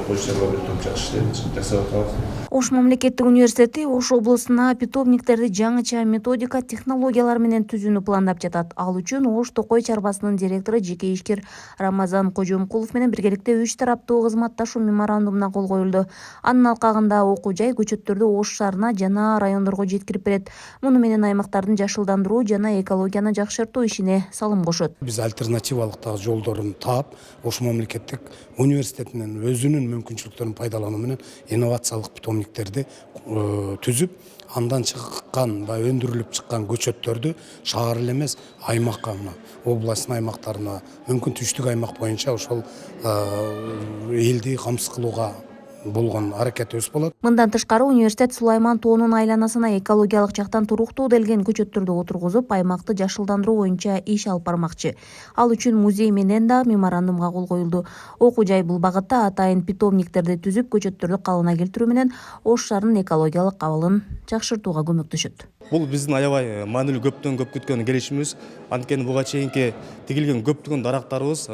окуучуларга бир топ жакшы иштер жасап атабыз. Ош мамлекеттик университети Ош облусуна питомниктерди жаңыча методика технологиялар менен түзүүнү пландап жатат. Ал үчүн Ош Токой чарбасынын директору жеке ишкер Рамазан Кожомкулов менен биргеликте 3 тараптуу кызматташуу меморандумуна кол коюлду. Анын алкагында окуу жай көчөттөрдү Ош шаарына жана райондорго жеткирип берет. Муну менен аймактардын жашылдандыруу жана экологияны жакшыртуу ишине салым кошот. Биз альтернативалык жолдорун таап, Ош мамлекеттик университетинин өзүнүн мүмкүнчүлүктөрүн пайдалануу менен инновациялык питомниктерди түзүп, андан чыккан ба өндүрүлүп чыккан көчөттөрдү шаар эле эмес, аймакка, областтын аймактарына, мүмкүн түштүк аймак боюнча ошол элди камсыз кылууга болгон аракетибиз болот. Мындан тышкары университет Сулайман тоонун айланасына экологиялык жактан туруктуу делген көчөттөрдү отургузуп, аймакты жашылдандыруу боюнча иш алып бармакчы. Ал үчүн музей менен да меморандумга кол коюлду. Окуу жай бул багытта атайын питомниктерди түзүп, көчөттөрдү калыбына келтирүү менен Ош шаарынын экологиялык абалын жакшыртууга көмөктөшөт. Бул биздин аябай маанилүү көптөн көп күткөн келишимибиз. Анткени буга чейинки тигилген көптөгөн дарактарыбыз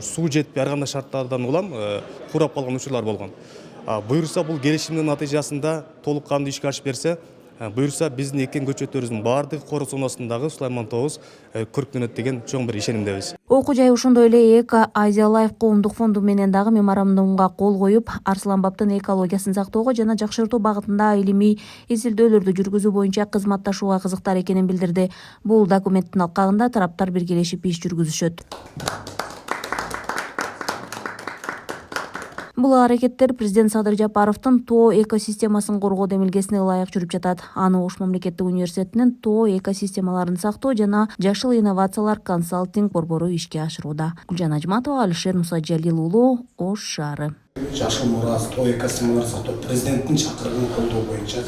суу жетпей ар кандай шарттардан улам курап калган учурлар болгон. Буюрса бул келишимдин натыйжасында толук кандуу ишке ашып берсе, буюрса биздин эккен көчөттөрүбүздүн баардыгы кор зонасындагы Сулайман тообуз көрктөнөт деген чоң бир ишенимдебиз. Окуу жай ошондой эле Эко Азия Лайф коомдук фонду менен дагы меморандумга кол коюп, Арсланбаптын экологиясын сактоого жана жакшыртуу багытында илимий изилдөөлөрдү жүргүзүү боюнча кызматташууга кызыктар экенин билдирди. Бул документтин алкагында тараптар биргелешип иш жүргүзүшөт. Бул аракеттер президент Садыр Жапаровдун тоо экосистемасын коргоо демилгесине ылайык жүрүп жатат. Аны Ош мамлекеттик университетинин тоо экосистемаларын сактоо жана жашыл инновациялар консалтинг борбору ишке ашырууда. Гүлжан Ажматова, Алишер Мусажалил уулу, Ош шаары. Жашыл мурас, тоо экосистемаларын сактоо президенттин чакырыгын колдоо боюнча